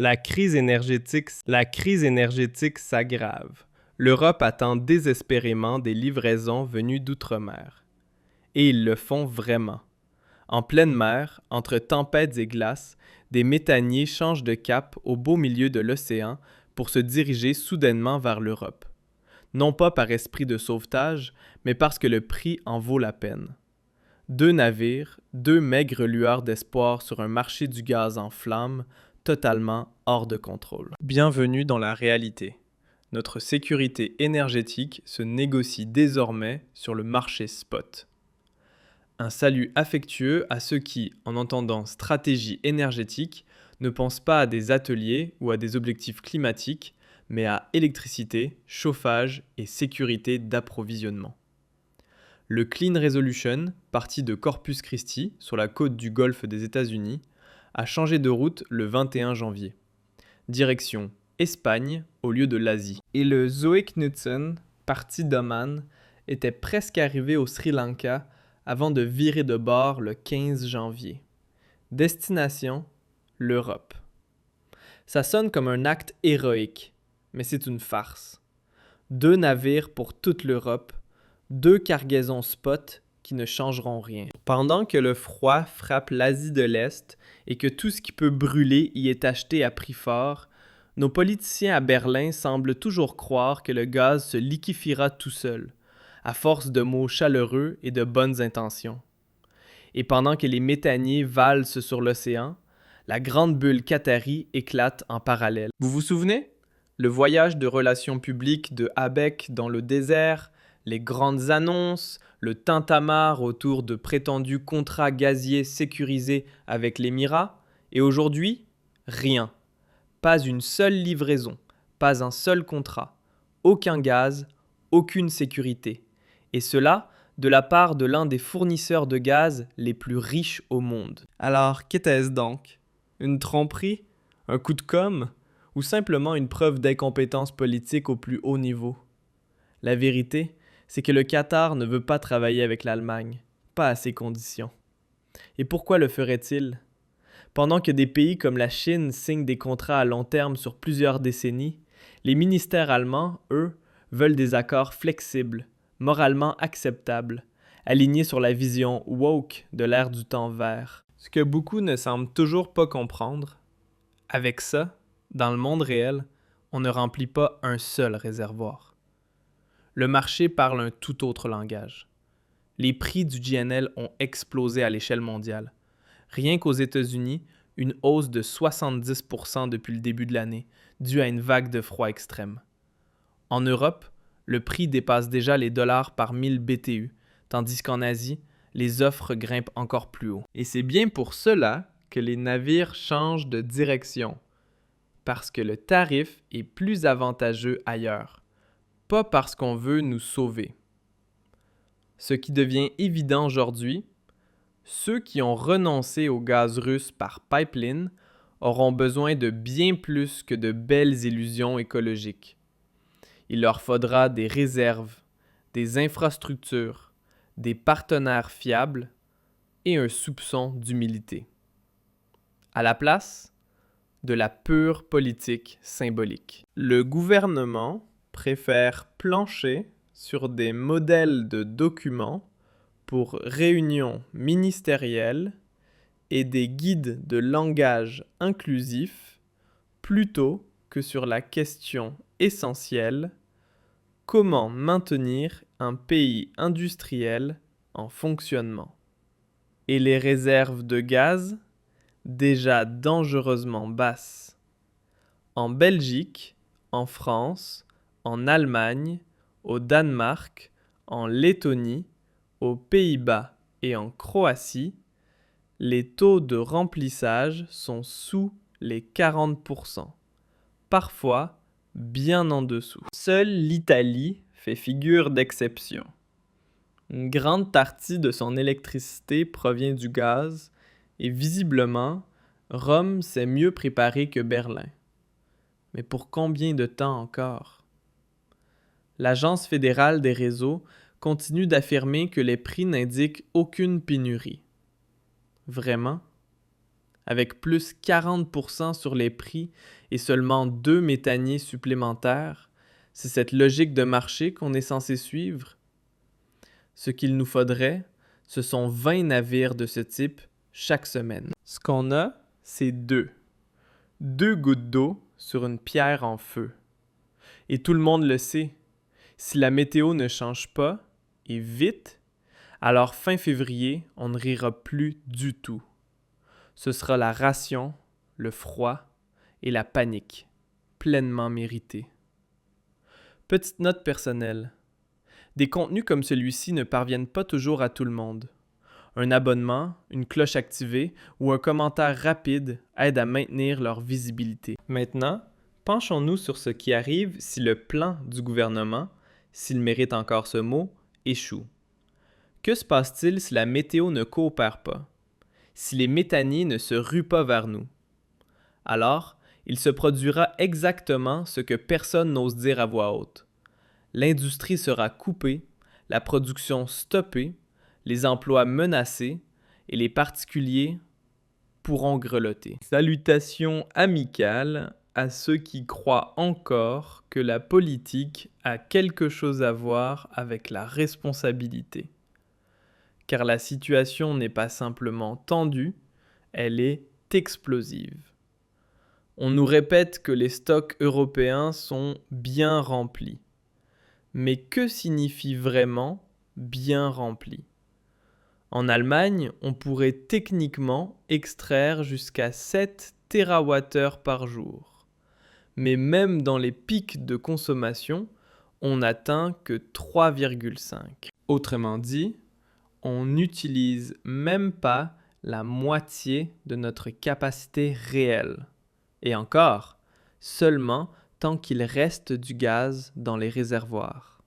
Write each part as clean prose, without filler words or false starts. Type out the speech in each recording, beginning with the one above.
La crise énergétique s'aggrave. L'Europe attend désespérément des livraisons venues d'outre-mer. Et ils le font vraiment. En pleine mer, entre tempêtes et glaces, des méthaniers changent de cap au beau milieu de l'océan pour se diriger soudainement vers l'Europe. Non pas par esprit de sauvetage, mais parce que le prix en vaut la peine. 2 navires, 2 maigres lueurs d'espoir sur un marché du gaz en flammes, totalement hors de contrôle. Bienvenue dans la réalité. Notre sécurité énergétique se négocie désormais sur le marché spot. Un salut affectueux à ceux qui, en entendant stratégie énergétique, ne pensent pas à des ateliers ou à des objectifs climatiques, mais à électricité, chauffage et sécurité d'approvisionnement. Le Clean Resolution, parti de Corpus Christi, sur la côte du Golfe des États-Unis, a changé de route le 21 janvier. Direction Espagne au lieu de l'Asie. Et le Zoe Knutsen, parti d'Oman, était presque arrivé au Sri Lanka avant de virer de bord le 15 janvier. Destination, l'Europe. Ça sonne comme un acte héroïque, mais c'est une farce. 2 navires pour toute l'Europe, 2 cargaisons spot qui ne changeront rien. Pendant que le froid frappe l'Asie de l'Est et que tout ce qui peut brûler y est acheté à prix fort, nos politiciens à Berlin semblent toujours croire que le gaz se liquéfiera tout seul, à force de mots chaleureux et de bonnes intentions. Et pendant que les méthaniers valsent sur l'océan, la grande bulle qatari éclate en parallèle. Vous vous souvenez? Le voyage de relations publiques de Habeck dans le désert, les grandes annonces, le tintamarre autour de prétendus contrats gaziers sécurisés avec l'Émirat, et aujourd'hui, rien. Pas une seule livraison, pas un seul contrat, aucun gaz, aucune sécurité. Et cela, de la part de l'un des fournisseurs de gaz les plus riches au monde. Alors, qu'était-ce donc? Une tromperie? Un coup de com'? Ou simplement une preuve d'incompétence politique au plus haut niveau? La vérité, c'est que le Qatar ne veut pas travailler avec l'Allemagne, pas à ces conditions. Et pourquoi le ferait-il? Pendant que des pays comme la Chine signent des contrats à long terme sur plusieurs décennies, les ministères allemands, eux, veulent des accords flexibles, moralement acceptables, alignés sur la vision woke de l'ère du temps vert. Ce que beaucoup ne semblent toujours pas comprendre, avec ça, dans le monde réel, on ne remplit pas un seul réservoir. Le marché parle un tout autre langage. Les prix du GNL ont explosé à l'échelle mondiale. Rien qu'aux États-Unis, une hausse de 70% depuis le début de l'année, due à une vague de froid extrême. En Europe, le prix dépasse déjà les dollars par 1000 BTU, tandis qu'en Asie, les offres grimpent encore plus haut. Et c'est bien pour cela que les navires changent de direction, parce que le tarif est plus avantageux ailleurs, pas parce qu'on veut nous sauver. Ce qui devient évident aujourd'hui, ceux qui ont renoncé au gaz russe par pipeline auront besoin de bien plus que de belles illusions écologiques. Il leur faudra des réserves, des infrastructures, des partenaires fiables et un soupçon d'humilité. À la place, de la pure politique symbolique. Le gouvernement préfère plancher sur des modèles de documents pour réunions ministérielles et des guides de langage inclusif plutôt que sur la question essentielle: comment maintenir un pays industriel en fonctionnement? Et les réserves de gaz, déjà dangereusement basses. En Belgique, en France, en Allemagne, au Danemark, en Lettonie, aux Pays-Bas et en Croatie, les taux de remplissage sont sous les 40%, parfois bien en dessous. Seule l'Italie fait figure d'exception. Une grande partie de son électricité provient du gaz et visiblement, Rome s'est mieux préparée que Berlin. Mais pour combien de temps encore? L'Agence fédérale des réseaux continue d'affirmer que les prix n'indiquent aucune pénurie. Vraiment? avec plus 40% sur les prix et seulement 2 méthaniers supplémentaires, c'est cette logique de marché qu'on est censé suivre? Ce qu'il nous faudrait, ce sont 20 navires de ce type chaque semaine. Ce qu'on a, c'est deux gouttes d'eau sur une pierre en feu. Et tout le monde le sait. Si la météo ne change pas, et vite, alors fin février, on ne rira plus du tout. Ce sera la ration, le froid et la panique, pleinement méritée. Petite note personnelle. Des contenus comme celui-ci ne parviennent pas toujours à tout le monde. Un abonnement, une cloche activée ou un commentaire rapide aident à maintenir leur visibilité. Maintenant, penchons-nous sur ce qui arrive si le plan du gouvernement, s'il mérite encore ce mot, échoue. Que se passe-t-il si la météo ne coopère pas? Si les méthaniers ne se ruent pas vers nous? Alors, il se produira exactement ce que personne n'ose dire à voix haute. L'industrie sera coupée, la production stoppée, les emplois menacés et les particuliers pourront grelotter. Salutations amicales à ceux qui croient encore que la politique a quelque chose à voir avec la responsabilité. Car la situation n'est pas simplement tendue, elle est explosive. On nous répète que les stocks européens sont bien remplis. Mais que signifie vraiment bien rempli? En Allemagne, on pourrait techniquement extraire jusqu'à 7 TWh par jour. Mais même dans les pics de consommation, on n'atteint que 3,5. Autrement dit, on n'utilise même pas la moitié de notre capacité réelle. Et encore, seulement tant qu'il reste du gaz dans les réservoirs.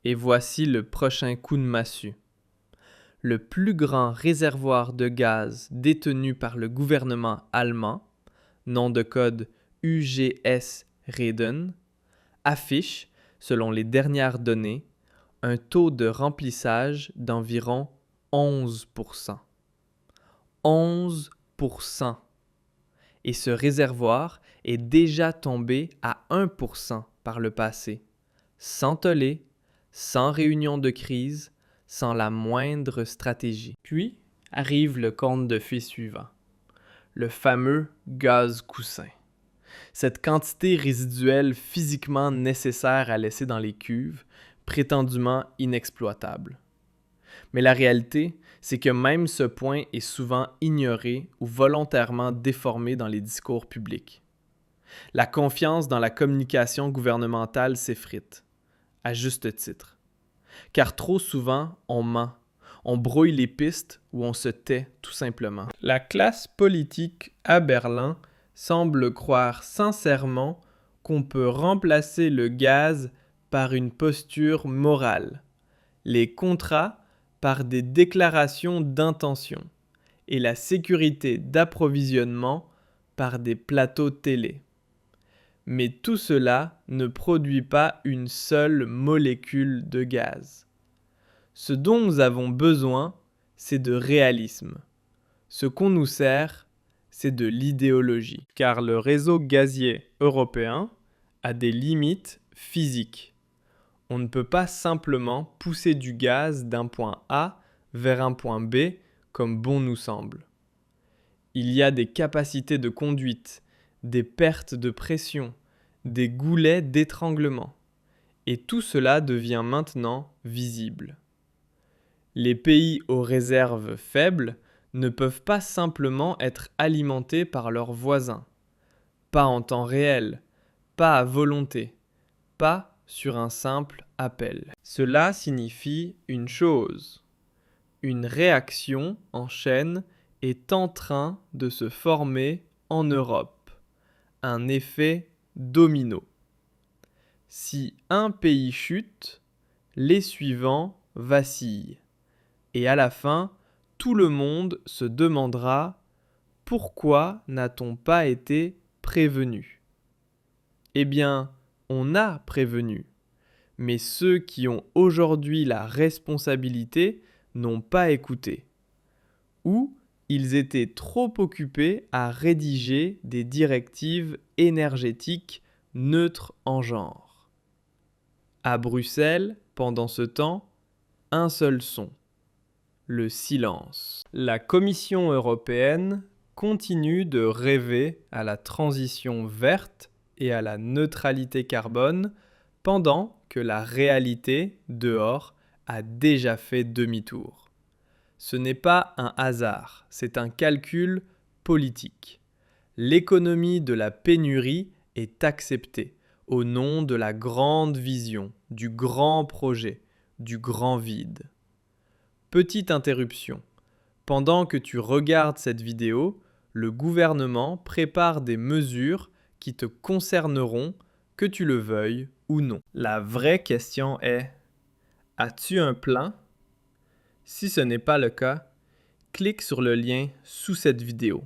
Et voici le prochain coup de massue. Le plus grand réservoir de gaz détenu par le gouvernement allemand, nom de code UGS Reden, affiche, selon les dernières données, un taux de remplissage d'environ 11%. 11%! Et ce réservoir est déjà tombé à 1% par le passé, sans tollé, sans réunion de crise, sans la moindre stratégie. Puis arrive le conte de fées suivant, le fameux gaz coussin. Cette quantité résiduelle physiquement nécessaire à laisser dans les cuves, prétendument inexploitable. Mais la réalité, c'est que même ce point est souvent ignoré ou volontairement déformé dans les discours publics. La confiance dans la communication gouvernementale s'effrite, à juste titre. Car trop souvent, on ment, on brouille les pistes ou on se tait tout simplement. La classe politique à Berlin semble croire sincèrement qu'on peut remplacer le gaz par une posture morale. Les contrats par des déclarations d'intention et la sécurité d'approvisionnement par des plateaux télé. Mais tout cela ne produit pas une seule molécule de gaz. Ce dont nous avons besoin, c'est de réalisme. Ce qu'on nous sert, c'est de l'idéologie. Car le réseau gazier européen a des limites physiques. On ne peut pas simplement pousser du gaz d'un point A vers un point B comme bon nous semble. Il y a des capacités de conduite, des pertes de pression, des goulets d'étranglement. Et tout cela devient maintenant visible. Les pays aux réserves faibles ne peuvent pas simplement être alimentés par leurs voisins. Pas en temps réel, pas à volonté, pas sur un simple appel. Cela signifie une chose. Une réaction en chaîne est en train de se former en Europe. Un effet domino. Si un pays chute, les suivants vacillent. Et à la fin, tout le monde se demandera pourquoi n'a-t-on pas été prévenu? Eh bien, on a prévenu, mais ceux qui ont aujourd'hui la responsabilité n'ont pas écouté, ou Ils étaient trop occupés à rédiger des directives énergétiques neutres en genre. À Bruxelles, pendant ce temps, un seul son, le silence. La Commission européenne continue de rêver à la transition verte et à la neutralité carbone pendant que la réalité, dehors, a déjà fait demi-tour. Ce n'est pas un hasard, c'est un calcul politique. L'économie de la pénurie est acceptée au nom de la grande vision, du grand projet, du grand vide. Petite interruption. Pendant que tu regardes cette vidéo, le gouvernement prépare des mesures qui te concerneront, que tu le veuilles ou non. La vraie question est, as-tu un plan? Si ce n'est pas le cas, clique sur le lien sous cette vidéo.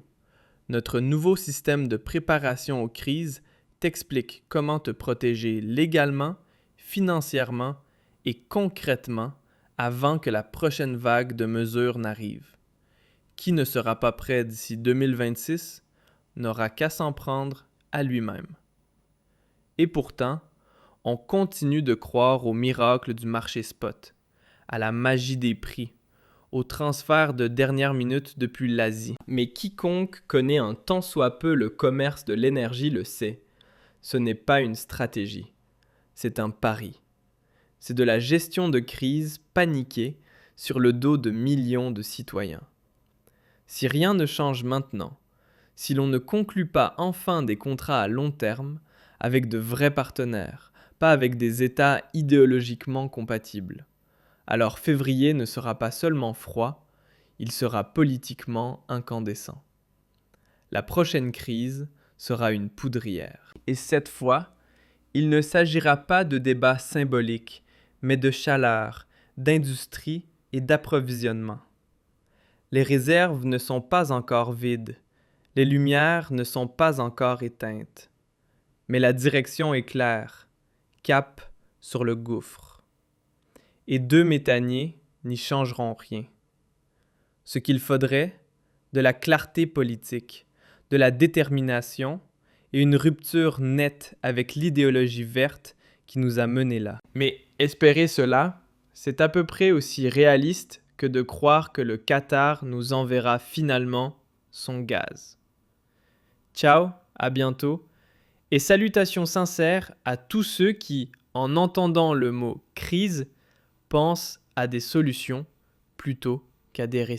Notre nouveau système de préparation aux crises t'explique comment te protéger légalement, financièrement et concrètement avant que la prochaine vague de mesures n'arrive. Qui ne sera pas prêt d'ici 2026 n'aura qu'à s'en prendre à lui-même. Et pourtant, on continue de croire au miracle du marché spot, à la magie des prix, au transfert de dernière minute depuis l'Asie. Mais quiconque connaît un tant soit peu le commerce de l'énergie le sait. Ce n'est pas une stratégie, c'est un pari. C'est de la gestion de crise paniquée sur le dos de millions de citoyens. Si rien ne change maintenant, si l'on ne conclut pas enfin des contrats à long terme avec de vrais partenaires, pas avec des États idéologiquement compatibles, alors février ne sera pas seulement froid, il sera politiquement incandescent. La prochaine crise sera une poudrière. Et cette fois, il ne s'agira pas de débats symboliques, mais de chaleur, d'industrie et d'approvisionnement. Les réserves ne sont pas encore vides, les lumières ne sont pas encore éteintes. Mais la direction est claire, cap sur le gouffre. Et 2 méthaniers n'y changeront rien. Ce qu'il faudrait, de la clarté politique, de la détermination et une rupture nette avec l'idéologie verte qui nous a menés là. Mais espérer cela, c'est à peu près aussi réaliste que de croire que le Qatar nous enverra finalement son gaz. Ciao, à bientôt, et salutations sincères à tous ceux qui, en entendant le mot crise, pensent à des solutions plutôt qu'à des récits.